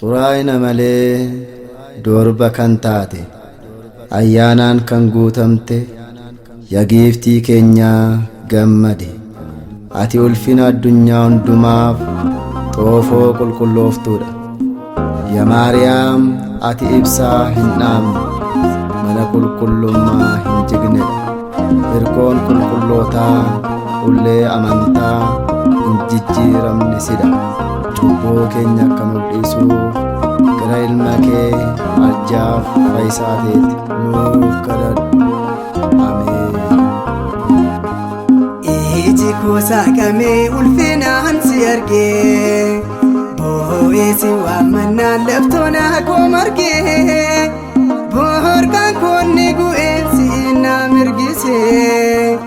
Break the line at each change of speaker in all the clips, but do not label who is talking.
xuraa'ina malee dorba kan taate ayyaanaan kan guutamte yaa giiftii keenyaa gammadi. Ati ulfina addunyaa hundumaaf xoofoo qulqullooftuudha. Yaa Maariyaam ati ibsaa hin dhaamne mana qulqullummaa hin jignedha. Hirkoon qulqullootaa ullee amantaa hin jijjiiramne sidha. Cubbuu keenya akka nuuf dhiisuuf gara ilma kee arjaaf fayyisaa ta'etti nuuf kadhadhu. Ameen.
Iji koo saaqamee ulfinaan si argee boo'ee si waammannaan laftoon akkoo margee boorkaan koonni gu'een si na mirgisee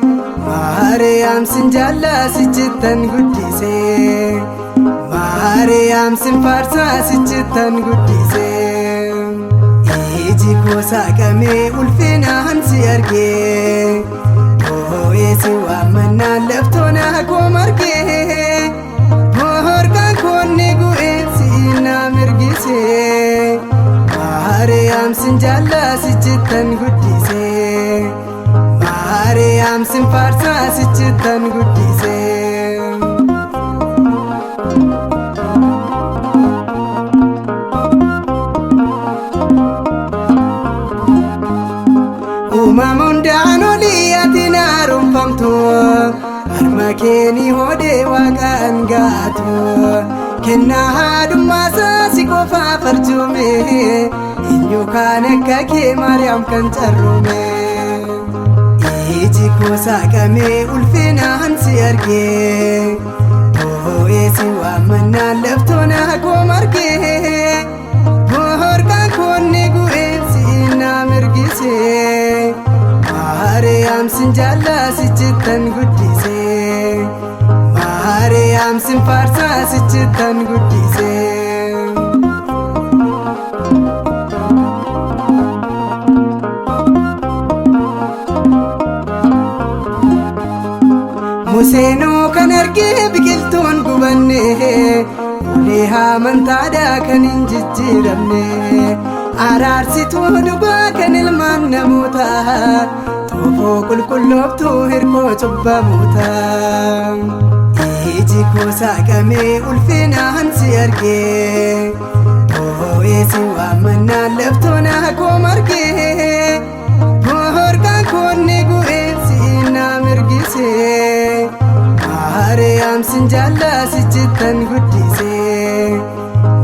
Maariyaam sin jaallaa sichittan guddisee Maariyaam sin faarsaa sichittan guddisee iji koo saaqamee ulfinaan si argee boo'ee si waammannaan laftoon akkoo margee boorkaan koonni gu'een si na mirgisee Maariyaam sin jaallaa sichittan guddisee Maariyaam sin faarsaa sichittan guddisee uumama hundaan olii ati na haaromfamtu harma keeni hodhee waaqaan gaatu kennaa haadhummaasaa si qofaaf arjoome eenyu kaan akka kee Maariyaam kan carroome. Iji koo saaqamee ulfinaan si argee boo'ee si waammannaan laftoon akkoo margee boorkaan koonni gu'een si na mirgisee Maariyaam sin jaallaa sichittan guddisee Maariyaam sin faarsaa sichittan guddisee Museenoo kan argee biqiltuun gubanne ulee amantaadhaa kan hin jijjiiramne araarsituu dhugaa kan ilmaan namootaa xoofoo qulqullooftuu hirkoo cubbamootaa. Iji koo saaqamee ulfinaan si argee boo'ee si waammannaan laftoon akkoo margee boorkaan koonni gu'een si na mirgisee Maariyaam sin jaallaa sichittan guddisee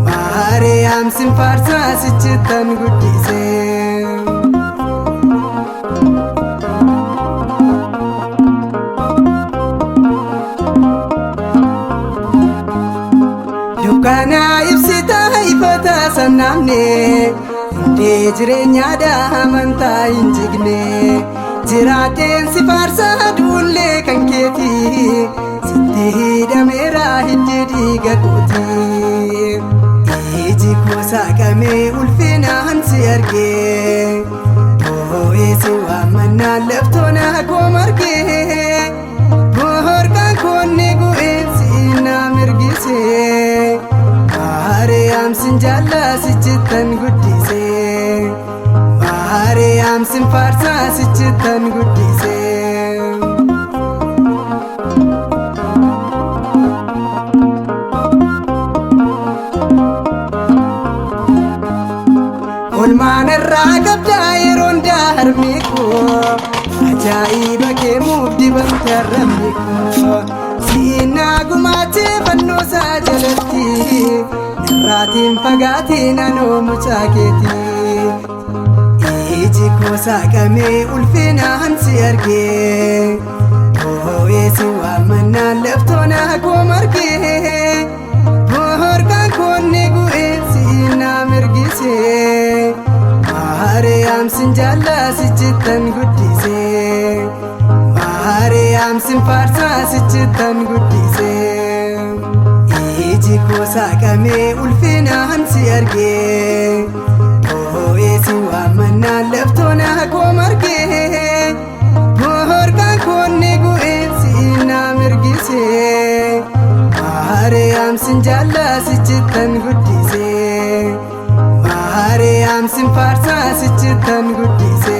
Maariyaam sin faarsaa sichittan guddisee dukkanaa ibsitaa ifataa sannaamne hundee jireenyaadhaa amantaa hin jigne jiraateen si faarsaa duullee kan keetii sitti hidhameera hiddi dhiiga kootii. Iji koo saaqamee ulfinaan si argee boo'ee si waammannaan laftoon akkoo margee boorkaan koonni gu'een si na mirgisee Maariyaam sin jaallaa sichittan guddisee Maariyaam sin faarsaa sichittan guddisee olmaan irraa qabdaa yeroon harmi koo ajaa'iba kee muuf dibamte arrabni koo siinaa gumaachee fannoosaa jalatti irraatiin fagaatiin anoo mucaa keetii. Iji koo saaqamee ulfinaan si argee boo'ee si waammannaan laftoon akkoo margee boorkaan koonni gu'een si na mirgisee Maariyaam sin jaallaa sichittan guddisee Maariyaam sin faarsaa sichittan guddisee iji koo saaqamee ulfinaan si argee boo'ee si waammannaan laftoon akkoo margee boorkaan koonni gu'een si na mirgisee Maariyaam sin jaallaa sichittan guddisee sin faarsaa sichittan guddise